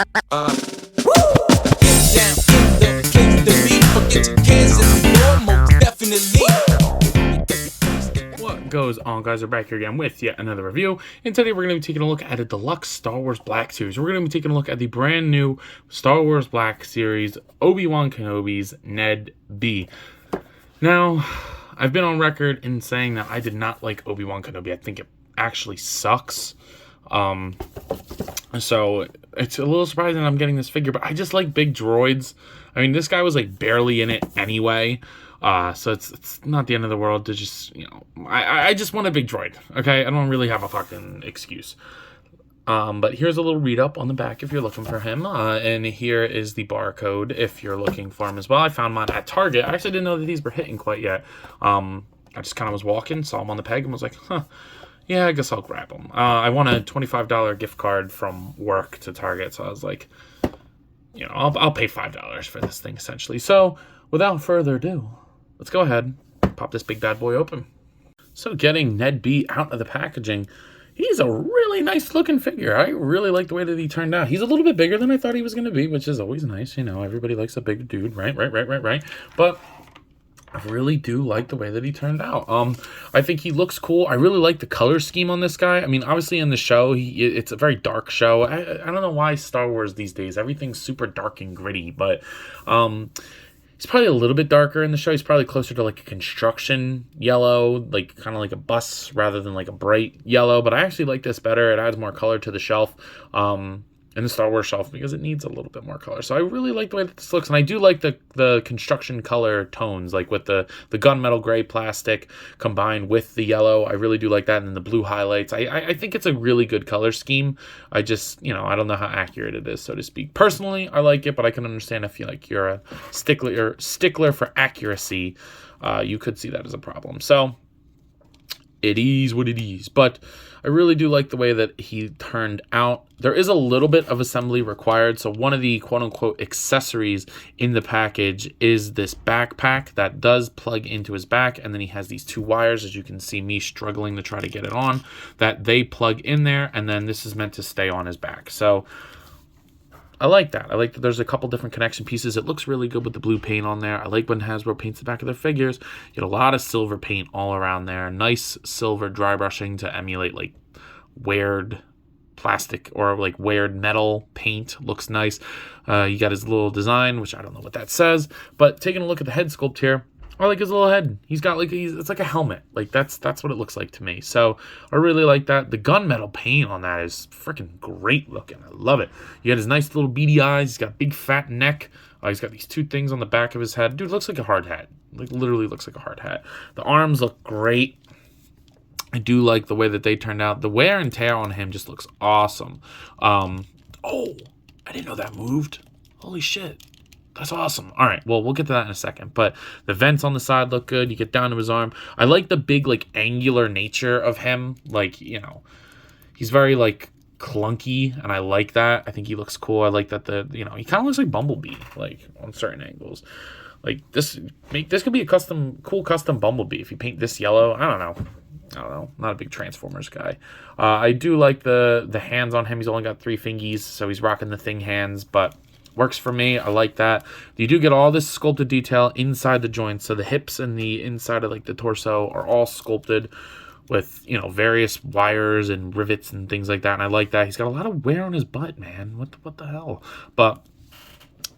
Down in the place to be. Forget your cares and the more, most definitely. What goes on, guys? We're back here again with yet another review, and today we're going to be taking a look at a Deluxe Star Wars Black series. We're going to be taking a look at the brand new Star Wars Black series, Obi-Wan Kenobi's NED-B. Now, I've been on record in saying that I did not like Obi-Wan Kenobi. I think it actually sucks. So it's a little surprising that I'm getting this figure, but I just like big droids. I mean, this guy was like barely in it anyway. So it's not the end of the world to just, you know, I just want a big droid. Okay. I don't really have a fucking excuse. But here's a little read up on the back if you're looking for him. And here is the barcode if you're looking for him as well. I found mine at Target. I actually didn't know that these were hitting quite yet. I just kind of was walking, saw him on the peg and was like, huh. Yeah, I guess I'll grab them. I won a $25 gift card from work to Target, so I was like, you know, I'll pay $5 for this thing, essentially. So, without further ado, let's go ahead and pop this big bad boy open. So, getting NED-B out of the packaging, he's a really nice-looking figure. I really like the way that he turned out. He's a little bit bigger than I thought he was going to be, which is always nice. You know, everybody likes a big dude, right? But I really do like the way that he turned out. I think he looks cool. I really like the color scheme on this guy. I mean, obviously in the show, it's a very dark show. I don't know why Star Wars these days, everything's super dark and gritty, but he's probably a little bit darker in the show. He's probably closer to like a construction yellow, like kind of like a bus rather than like a bright yellow, but I actually like this better. It adds more color to the shelf. In the Star Wars shelf because it needs a little bit more color. So I really like the way that this looks. And I do like the construction color tones, like with the gunmetal gray plastic combined with the yellow. I really do like that. And then the blue highlights. I think it's a really good color scheme. I just, you know, I don't know how accurate it is, so to speak. Personally, I like it, but I can understand if you're a stickler for accuracy, you could see that as a problem. So it is what it is. But I really do like the way that he turned out. There is a little bit of assembly required. So one of the quote-unquote accessories in the package is this backpack that does plug into his back. And then he has these two wires, as you can see me struggling to try to get it on, that they plug in there. And then this is meant to stay on his back. So I like that. I like that there's a couple different connection pieces. It looks really good with the blue paint on there. I like when Hasbro paints the back of their figures. You get a lot of silver paint all around there. Nice silver dry brushing to emulate like weird plastic or like weird metal paint. Looks nice. You got his little design, which I don't know what that says. But taking a look at the head sculpt here, I like his little head. He's got like it's like a helmet. Like that's what it looks like to me. So I really like that. The gunmetal paint on that is freaking great looking. I love it. You got his nice little beady eyes. He's got a big fat neck. He's got these two things on the back of his head. Dude, looks like a hard hat. Like literally looks like a hard hat. The arms look great. I do like the way that they turned out. The wear and tear on him just looks awesome. Oh, I didn't know that moved. Holy shit. That's awesome. All right, well, we'll get to that in a second. But the vents on the side look good. You get down to his arm. I like the big, like, angular nature of him. Like, you know, he's very, like, clunky, and I like that. I think he looks cool. I like that he kind of looks like Bumblebee, like, on certain angles. Like, this could be a cool custom Bumblebee if you paint this yellow. I don't know. Not a big Transformers guy. I do like the hands on him. He's only got 3 fingies, so he's rocking the thing hands, but works for me. I like that. You do get all this sculpted detail inside the joints. So the hips and the inside of like the torso are all sculpted with, you know, various wires and rivets and things like that. And I like that. He's got a lot of wear on his butt, man. What the hell? But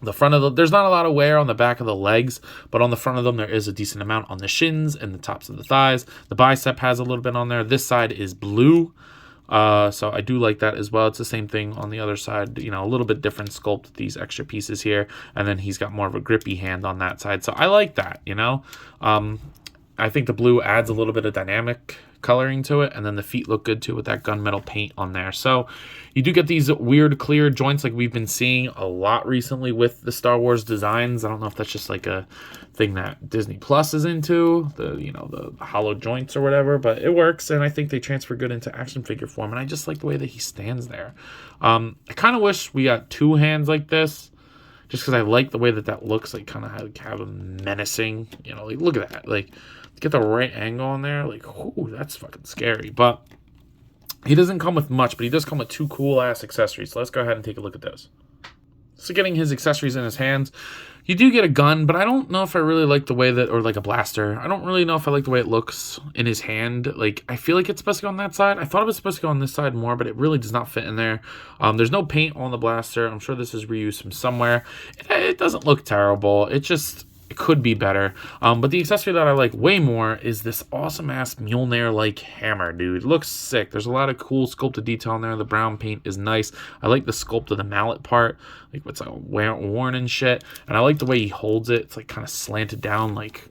the front of there's not a lot of wear on the back of the legs, but on the front of them there is a decent amount on the shins and the tops of the thighs. The bicep has a little bit on there. This side is blue. So I do like that as well. It's the same thing on the other side, you know, a little bit different sculpt, these extra pieces here. And then he's got more of a grippy hand on that side. So I like that, you know. I think the blue adds a little bit of dynamic coloring to it, and then the feet look good too with that gunmetal paint on there. So you do get these weird clear joints like we've been seeing a lot recently with the Star Wars designs. I don't know if that's just like a thing that Disney Plus is into, the hollow joints or whatever, but it works, and I think they transfer good into action figure form, and I just like the way that he stands there. I kind of wish we got 2 hands like this, just because I like the way that looks, like kind of have a menacing, like look at that, like get the right angle on there, like, ooh, that's fucking scary. But He doesn't come with much, but he does come with 2 cool-ass accessories. So let's go ahead and take a look at those. So getting his accessories in his hands, you do get a gun, but I don't know if I really like the way that, or like a blaster. I don't really know if I like the way it looks in his hand. Like, I feel like it's supposed to go on that side. I thought it was supposed to go on this side more, but it really does not fit in there. There's no paint on the blaster. I'm sure this is reused from somewhere. It doesn't look terrible. It could be better. But the accessory that I like way more is this awesome ass Mjolnir-like hammer, dude. It looks sick. There's a lot of cool sculpted detail in there. The brown paint is nice. I like the sculpt of the mallet part, like what's worn and shit. And I like the way he holds it. It's like kind of slanted down. Like,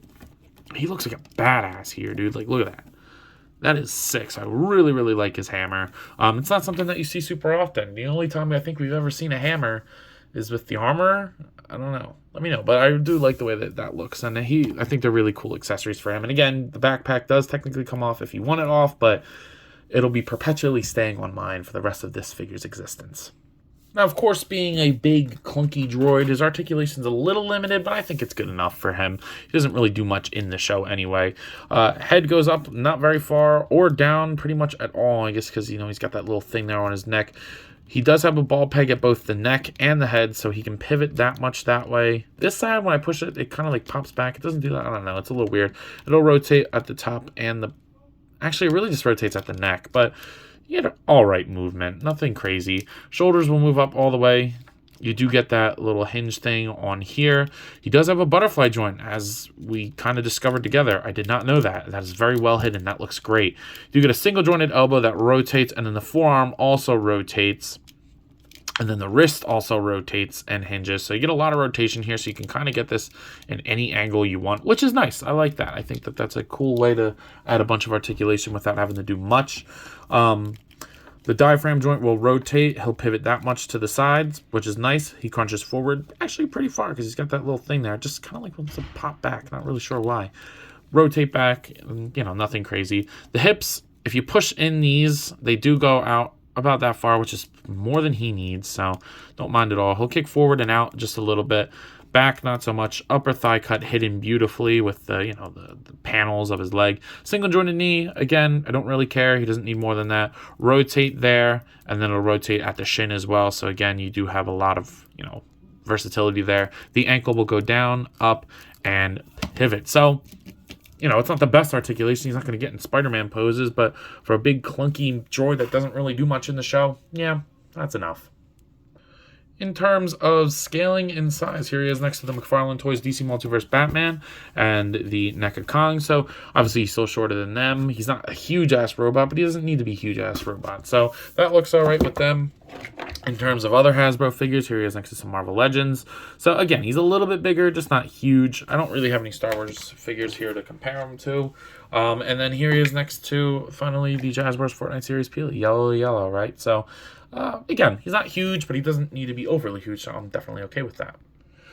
he looks like a badass here, dude. Like, look at that. That is sick. So I really, really like his hammer. It's not something that you see super often. The only time I think we've ever seen a hammer is with the armor. I don't know. Let me know. But I do like the way that looks. And I think they're really cool accessories for him. And again, the backpack does technically come off if you want it off, but it'll be perpetually staying on mine for the rest of this figure's existence. Now, of course, being a big, clunky droid, his articulation's a little limited, but I think it's good enough for him. He doesn't really do much in the show anyway. Head goes up not very far, or down pretty much at all, I guess, because, he's got that little thing there on his neck. He does have a ball peg at both the neck and the head, so he can pivot that much that way. This side, when I push it, it kind of like pops back. It doesn't do that. I don't know. It's a little weird. It'll rotate at the top and the... Actually, it really just rotates at the neck, but you get an all-right movement. Nothing crazy. Shoulders will move up all the way. You do get that little hinge thing on here. He does have a butterfly joint, as we kind of discovered together. I did not know that. That is very well hidden. That looks great. You get a single jointed elbow that rotates, and then the forearm also rotates. And then the wrist also rotates and hinges. So you get a lot of rotation here, so you can kind of get this in any angle you want, which is nice. I like that. I think that that's a cool way to add a bunch of articulation without having to do much. The diaphragm joint will rotate. He'll pivot that much to the sides, which is nice. He crunches forward actually pretty far because he's got that little thing there. Just kind of like wants to pop back. Not really sure why. Rotate back, nothing crazy. The hips, if you push in these, they do go out about that far, which is more than he needs, so don't mind at all. He'll kick forward and out just a little bit. Back, not so much. Upper thigh cut hidden beautifully with the panels of his leg. Single jointed knee, again, I don't really care. He doesn't need more than that. Rotate there, and then it'll rotate at the shin as well. So again, you do have a lot of, versatility there. The ankle will go down, up, and pivot. So, it's not the best articulation. He's not going to get in Spider-Man poses, but for a big clunky droid that doesn't really do much in the show, yeah, that's enough. In terms of scaling in size, here he is next to the McFarlane Toys DC Multiverse Batman and the NECA Kong. So obviously he's still shorter than them. He's not a huge-ass robot, but he doesn't need to be a huge-ass robot. So that looks all right with them. In terms of other Hasbro figures, here he is next to some Marvel Legends. So again, he's a little bit bigger, just not huge. I don't really have any Star Wars figures here to compare him to. And then here he is next to, finally, the Jazz Wars Fortnite Series Peely. Yellow, right? So again, he's not huge, but he doesn't need to be overly huge, so I'm definitely okay with that.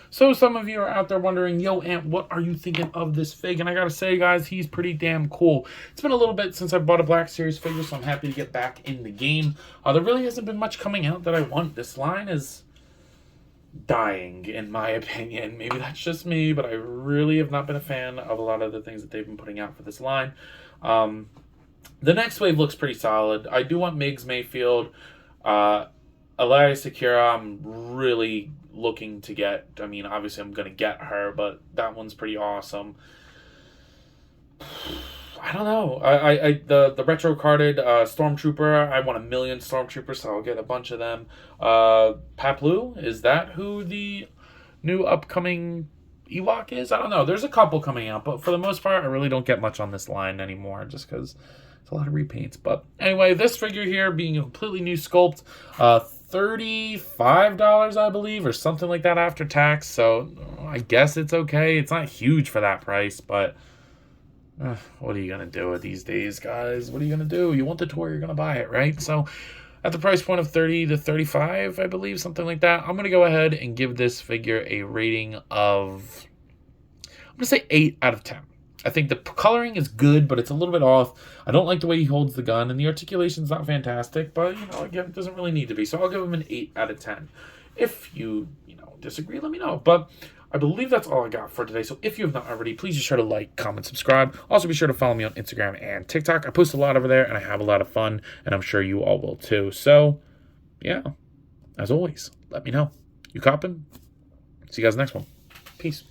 So some of you are out there wondering, yo, Ant, what are you thinking of this fig? And I gotta say, guys, he's pretty damn cool. It's been a little bit since I bought a Black Series figure, so I'm happy to get back in the game. There really hasn't been much coming out that I want. This line is dying, in my opinion. Maybe that's just me, but I really have not been a fan of a lot of the things that they've been putting out for this line. The next wave looks pretty solid. I do want Migs Mayfield. Elias Sakura, I'm really looking to get. I mean, obviously I'm going to get her, but that one's pretty awesome. I don't know. The retro carded Stormtrooper, I want 1 million Stormtroopers, so I'll get a bunch of them. Paplu, is that who the new upcoming Ewok is? I don't know. There's a couple coming out, but for the most part, I really don't get much on this line anymore, just because it's a lot of repaints. But anyway, this figure here being a completely new sculpt, $35, I believe, or something like that after tax. So I guess it's okay. It's not huge for that price, but what are you going to do with these days, guys? What are you going to do? You want the toy, you're going to buy it, right? So at the price point of $30 to $35, I believe, something like that, I'm going to go ahead and give this figure a rating of, I'm going to say 8 out of 10. I think the coloring is good, but it's a little bit off. I don't like the way he holds the gun, and the articulation's not fantastic, but, again, it doesn't really need to be. So I'll give him an 8 out of 10. If you, disagree, let me know. But I believe that's all I got for today. So if you have not already, please be sure to like, comment, subscribe. Also be sure to follow me on Instagram and TikTok. I post a lot over there and I have a lot of fun, and I'm sure you all will too. So yeah, as always, let me know. You copping? See you guys next one. Peace.